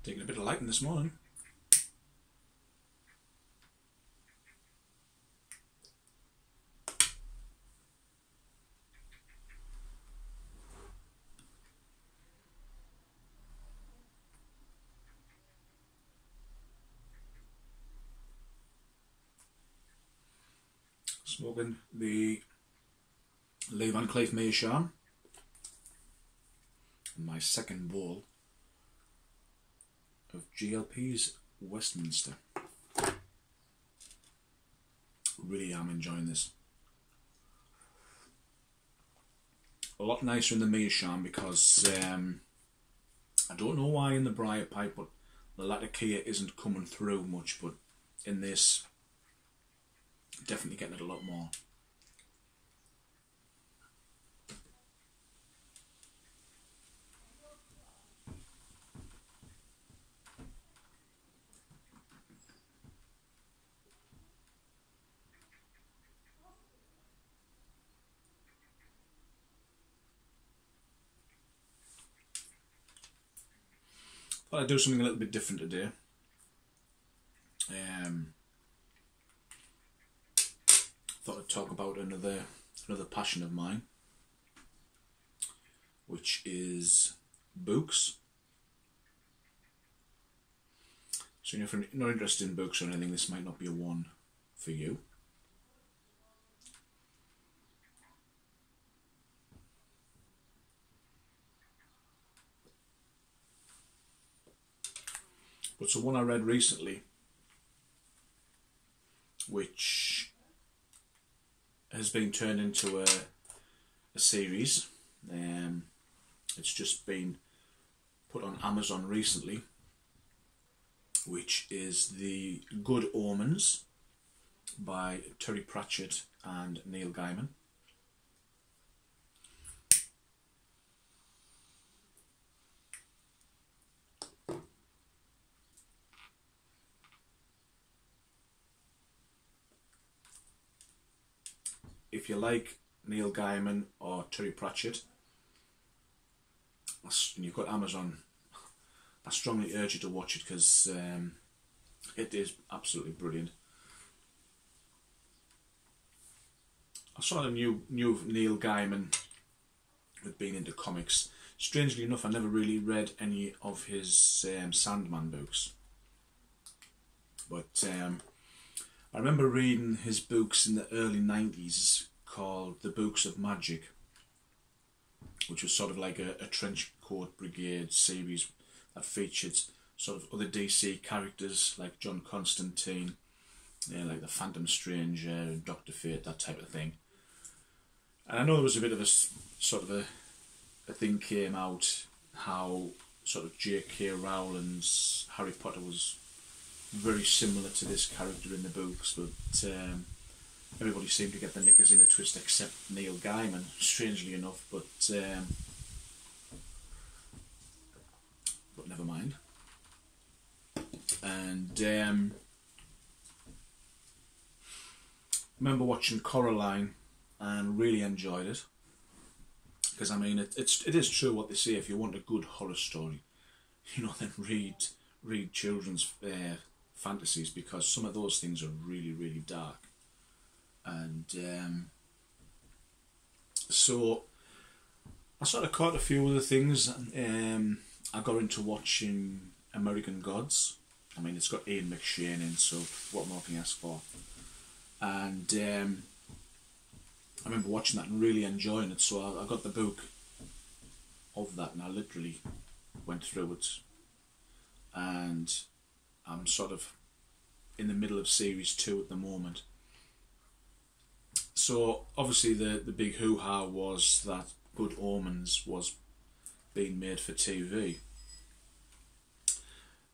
Taking a bit of lighting this morning. Smoking the Le Van Cleef Meerschaum. My second bowl of GLP's Westminster. Really am enjoying this. A lot nicer in the Meerschaum because I don't know why in the Briar Pipe, but the Latakia isn't coming through much, but in this, definitely getting it a lot more. Thought I'd do something a little bit different today. Thought I'd talk about another passion of mine, which is books. So if you're not interested in books or anything, this might not be a one for you. But so one I read recently, which has been turned into a series. It's just been put on Amazon recently, which is The Good Omens by Terry Pratchett and Neil Gaiman. If you like Neil Gaiman or Terry Pratchett, and you've got Amazon, I strongly urge you to watch it because it is absolutely brilliant. I sort of knew Neil Gaiman had been into comics. Strangely enough, I never really read any of his Sandman books. But I remember reading his books in the early 90s called The Books of Magic, which was sort of like a Trenchcoat Brigade series that featured sort of other DC characters like John Constantine, like the Phantom Stranger and Dr. Fate, that type of thing. And I know there was a bit of a sort of a thing came out how sort of J.K. Rowling's Harry Potter was very similar to this character in the books, but everybody seemed to get the knickers in a twist except Neil Gaiman, strangely enough, but never mind. And I remember watching Coraline and really enjoyed it, because I mean it is true what they say, if you want a good horror story, you know, then read children's fantasies, because some of those things are really dark. And so I sort of caught a few other things. I got into watching American Gods. I mean, it's got Ian McShane in, so what more can you ask for? And I remember watching that and really enjoying it, so I got the book of that and I literally went through it, and I'm sort of in the middle of series 2 at the moment. So obviously the big hoo-ha was that Good Omens was being made for TV.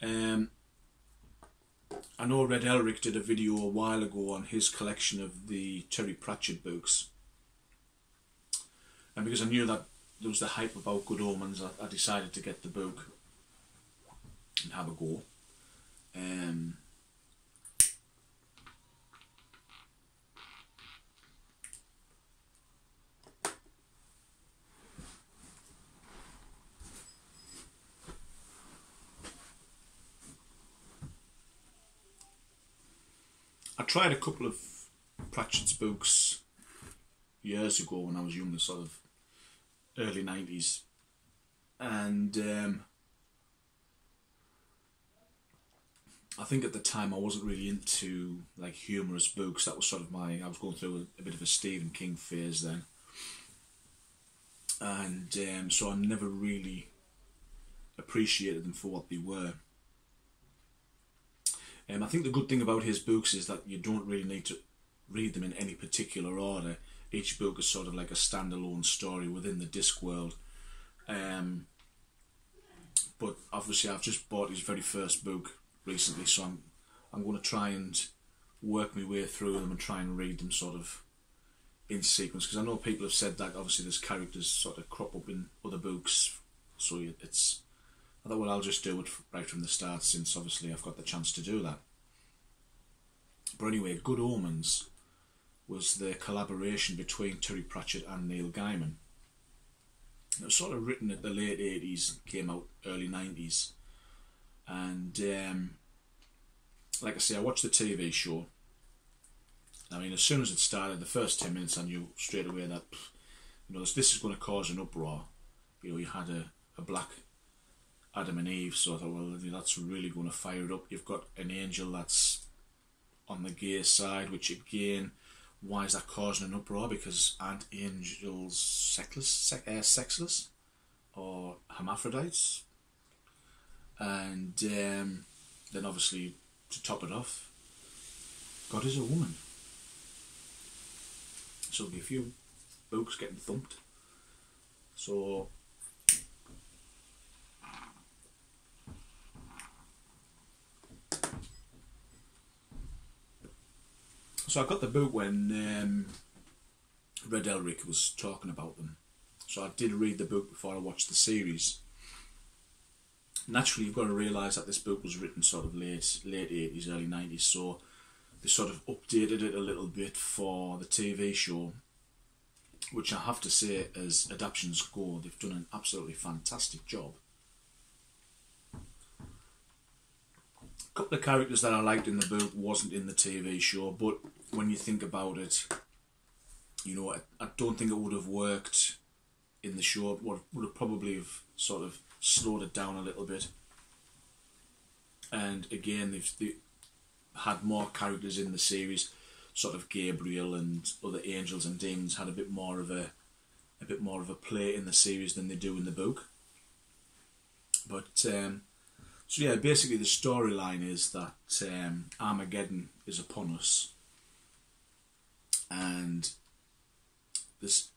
I know Red Elric did a video a while ago on his collection of the Terry Pratchett books, and because I knew that there was the hype about Good Omens, I decided to get the book and have a go. I tried a couple of Pratchett's books years ago when I was younger, sort of early 90s, and I think at the time I wasn't really into like humorous books. That was sort of I was going through a bit of a Stephen King phase then, and so I never really appreciated them for what they were. I think the good thing about his books is that you don't really need to read them in any particular order. Each book is sort of like a standalone story within the Discworld. But obviously I've just bought his very first book recently, so I'm going to try and work my way through them and try and read them sort of in sequence, because I know people have said that obviously there's characters sort of crop up in other books, so it's, I thought, well, I'll just do it right from the start, since obviously I've got the chance to do that. But anyway, Good Omens was the collaboration between Terry Pratchett and Neil Gaiman. It was sort of written at the late 80s, came out early 90s, and like I say, I watched the TV show. I mean, as soon as it started, the first 10 minutes I knew straight away that, you know, this is going to cause an uproar. You know, you had a black Adam and Eve, so I thought, well, that's really going to fire it up. You've got an angel that's on the gay side, which again, why is that causing an uproar? Because aren't angels sexless or hermaphrodites? And then obviously, to top it off, God is a woman. So there'll be a few books getting thumped. So I got the book when Red Elric was talking about them. So I did read the book before I watched the series. Naturally, you've got to realise that this book was written sort of late 80s, early 90s, so they sort of updated it a little bit for the TV show, which I have to say, as adaptations go, they've done an absolutely fantastic job. A couple of characters that I liked in the book wasn't in the TV show, but when you think about it, you know, I don't think it would have worked in the show. It would have probably have sort of slowed it down a little bit. And again, they've had more characters in the series. Sort of Gabriel and other angels and demons had a bit more of a play in the series than they do in the book. But so yeah, basically the storyline is that Armageddon is upon us, and there's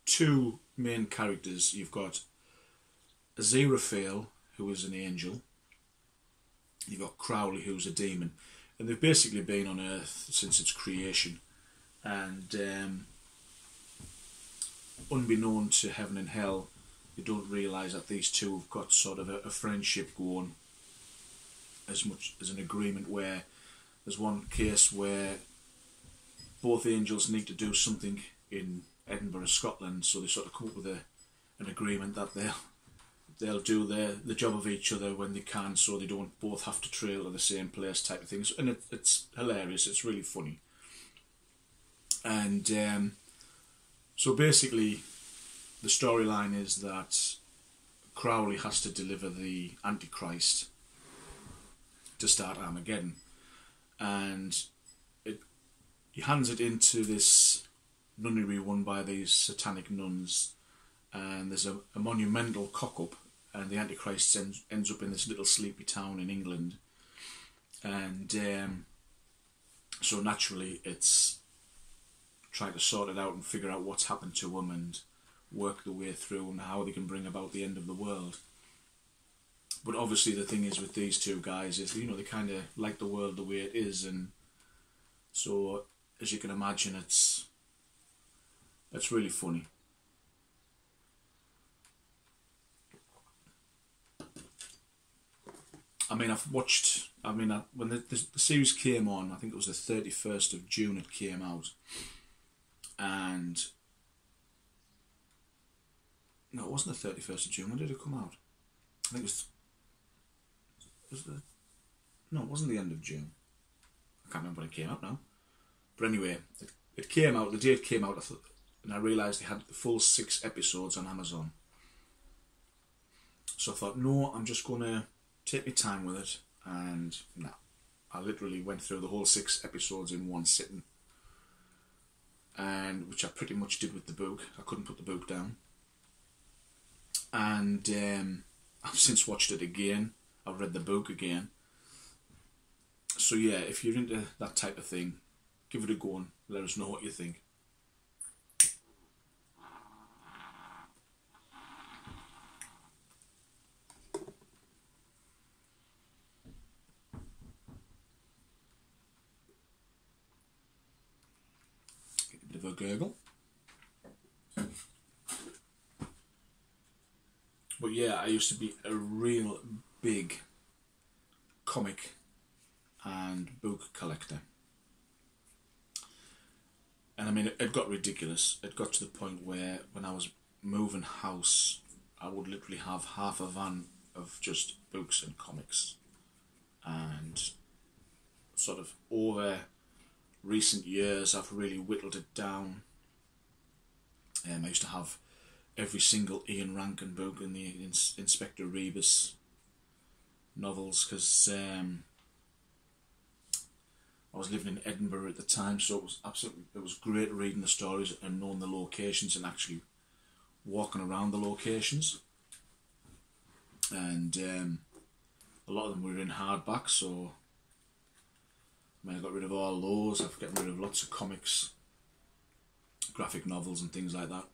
two main characters. You've got Aziraphale, who is an angel. You've got Crowley, who's a demon. And they've basically been on Earth since its creation. And unbeknown to heaven and hell, you don't realise that these two have got sort of a friendship going, as much as an agreement, where there's one case where both angels need to do something in Edinburgh, Scotland, so they sort of come up with an agreement that they'll do the job of each other when they can, so they don't both have to trail to the same place, type of things. And it's hilarious, it's really funny. And so basically the storyline is that Crowley has to deliver the Antichrist to start Armageddon, and he hands it into this nunnery run by these satanic nuns, and there's a monumental cock-up, and the Antichrist ends up in this little sleepy town in England. And so naturally it's trying to sort it out and figure out what's happened to him and work the way through and how they can bring about the end of the world. But obviously the thing is with these two guys is, you know, they kind of like the world the way it is, and so as you can imagine, it's really funny. I mean, when the series came on, I think it was the 31st of June it came out. And no, it wasn't the 31st of June. When did it come out? I think it wasn't the end of June. I can't remember when it came out now. But anyway, it came out, the day it came out, and I realised they had the full 6 episodes on Amazon. So I thought, no, I'm just going to take my time with it, and no. I literally went through the whole 6 episodes in one sitting, and which I pretty much did with the book. I couldn't put the book down. And I've since watched it again. I've read the book again. So yeah, if you're into that type of thing, give it a go and let us know what you think. Get a bit of a gurgle. But yeah, I used to be a real big comic and book collector. And I mean, it got ridiculous. It got to the point where when I was moving house, I would literally have half a van of just books and comics. And sort of over recent years, I've really whittled it down. I used to have every single Ian Rankin book in the Inspector Rebus novels, because I was living in Edinburgh at the time, so it was great reading the stories and knowing the locations and actually walking around the locations. And a lot of them were in hardback, so I mean, I got rid of all those. I've gotten rid of lots of comics, graphic novels and things like that.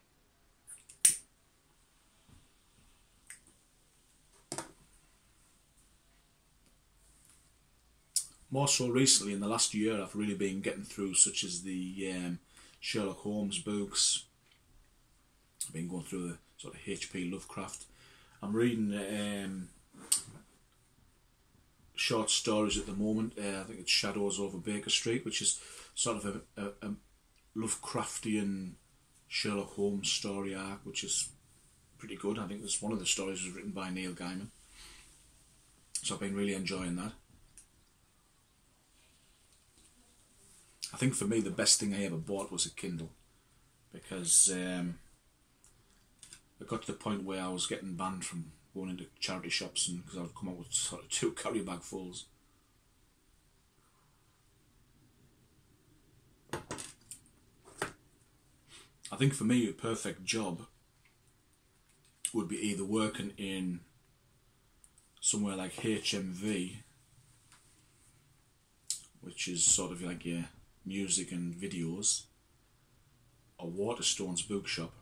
More so recently, in the last year, I've really been getting through, such as the Sherlock Holmes books. I've been going through the sort of H.P. Lovecraft. I'm reading short stories at the moment. I think it's Shadows Over Baker Street, which is sort of a Lovecraftian Sherlock Holmes story arc, which is pretty good. I think this one of the stories was written by Neil Gaiman. So I've been really enjoying that. I think for me the best thing I ever bought was a Kindle, because I got to the point where I was getting banned from going into charity shops, and because I would come out with sort of 2 carry bag fulls. I think for me a perfect job would be either working in somewhere like HMV, which is sort of like your music and videos, or Waterstone's bookshop.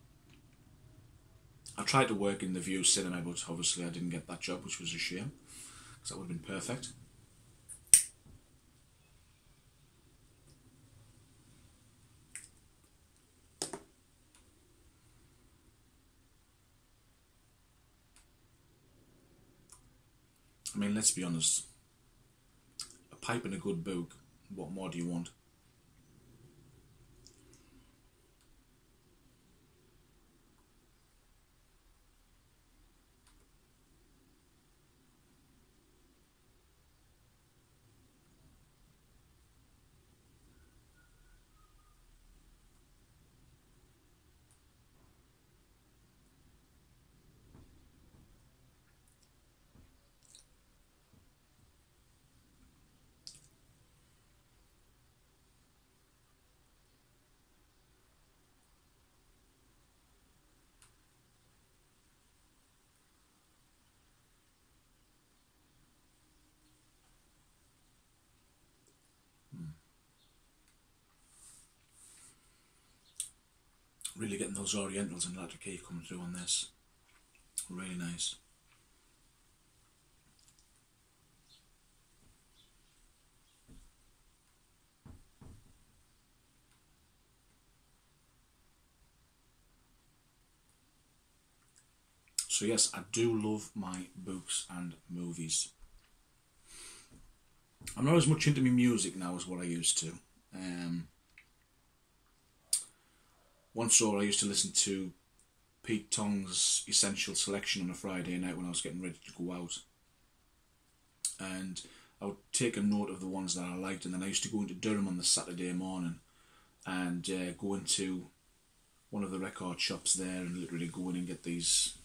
I tried to work in the View Cinema, but obviously I didn't get that job, which was a shame, because that would have been perfect. I mean, let's be honest, a pipe and a good book, what more do you want? Really getting those Orientals and Electric Key coming through on this. Really nice. So yes, I do love my books and movies. I'm not as much into my music now as what I used to. Once I used to listen to Pete Tong's Essential Selection on a Friday night when I was getting ready to go out. And I would take a note of the ones that I liked, and then I used to go into Durham on the Saturday morning and go into one of the record shops there and literally go in and get these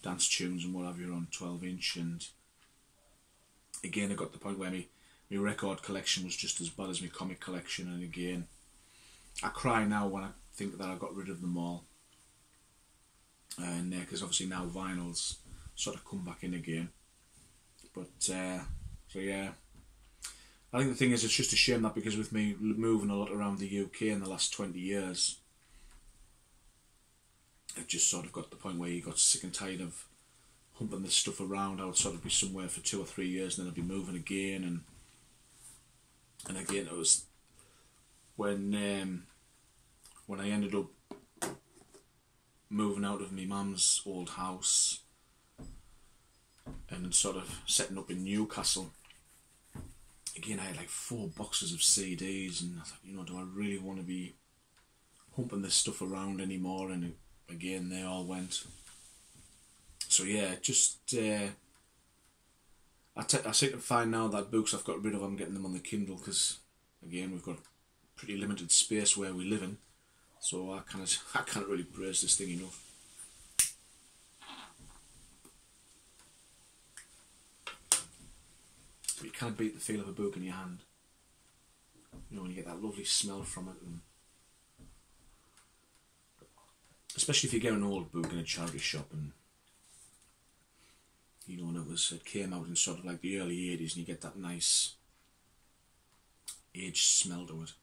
dance tunes and what have you on 12-inch. And again, I got to the point where my record collection was just as bad as my comic collection, and again, I cry now when I think that I got rid of them all. And because obviously now vinyl's sort of come back in again. But so yeah, I think the thing is, it's just a shame that because with me moving a lot around the UK in the last 20 years, it just sort of got to the point where you got sick and tired of humping this stuff around. I would sort of be somewhere for 2 or 3 years, and then I'd be moving again, and again it was when I ended up moving out of my mum's old house and sort of setting up in Newcastle. Again, I had like 4 boxes of CDs, and I thought, you know, do I really want to be humping this stuff around anymore? And again, they all went. So yeah, just I seem to find now that books I've got rid of, I'm getting them on the Kindle, because again, we've got pretty limited space where we live in. So I can't really praise this thing enough. But you can't beat the feel of a book in your hand. You know, when you get that lovely smell from it, and especially if you get an old book in a charity shop, and you know, and it came out in sort of like the early 80s, and you get that nice aged smell to it.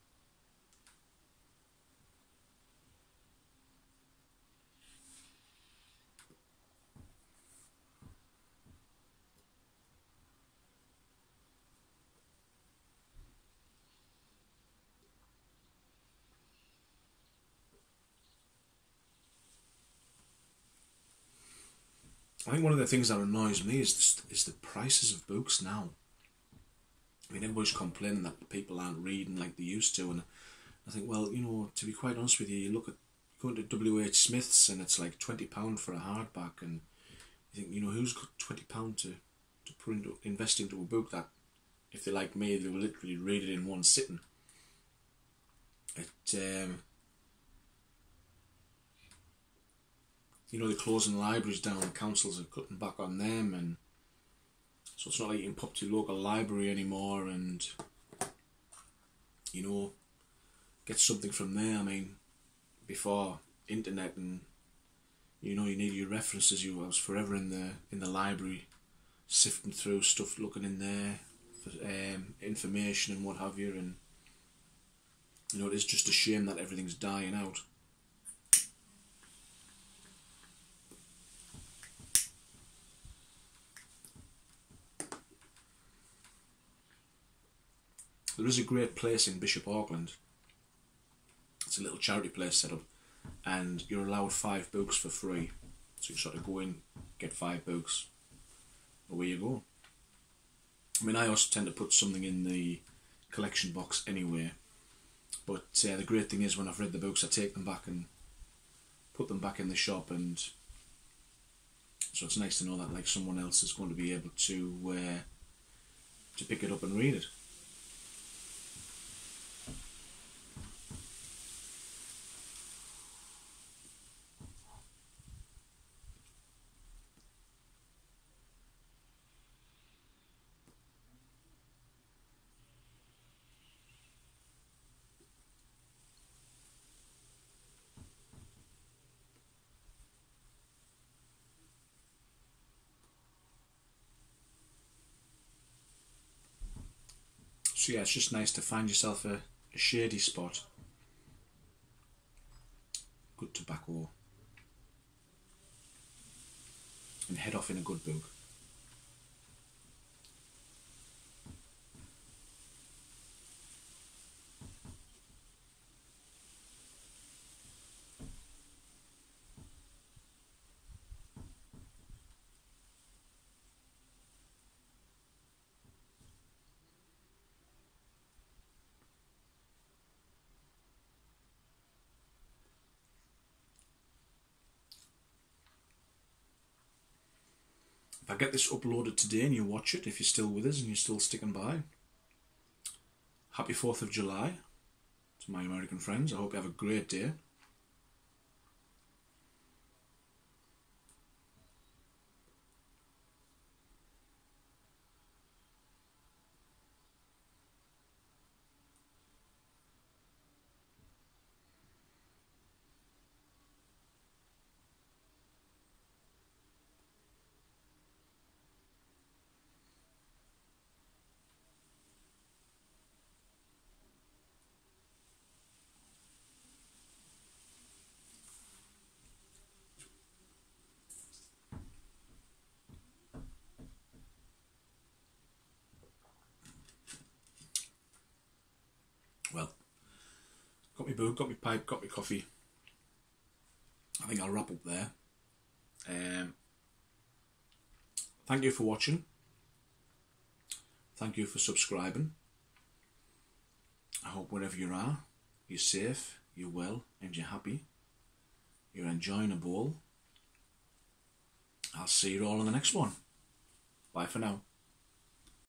I think one of the things that annoys me is the prices of books now. I mean, everybody's complaining that people aren't reading like they used to, and I think, well, you know, to be quite honest with you, you look at going to WH Smith's and it's like £20 for a hardback, and you think, you know, who's got £20 to invest into a book that, if they like me, they will literally read it in one sitting. You know, they're closing libraries down, councils are cutting back on them, and so it's not like you can pop to your local library anymore and, you know, get something from there. I mean, before internet and, you know, you need your references. I was forever in the library, sifting through stuff, looking in there for information and what have you, and, you know, it is just a shame that everything's dying out. There is a great place in Bishop Auckland. It's a little charity place set up, and you're allowed 5 books for free. So you sort of go in, get 5 books, away you go. I mean, I also tend to put something in the collection box anyway, but the great thing is, when I've read the books, I take them back and put them back in the shop, and so it's nice to know that like someone else is going to be able to pick it up and read it. So yeah, it's just nice to find yourself a shady spot, good tobacco, and head off in a good book. if I get this uploaded today and you watch it, if you're still with us and you're still sticking by, happy 4th of July to my American friends. I hope you have a great day. Well, got my book, got my pipe, got my coffee. I think I'll wrap up there. Thank you for watching. Thank you for subscribing. I hope wherever you are, you're safe, you're well, and you're happy. You're enjoying a bowl. I'll see you all in the next one. Bye for now.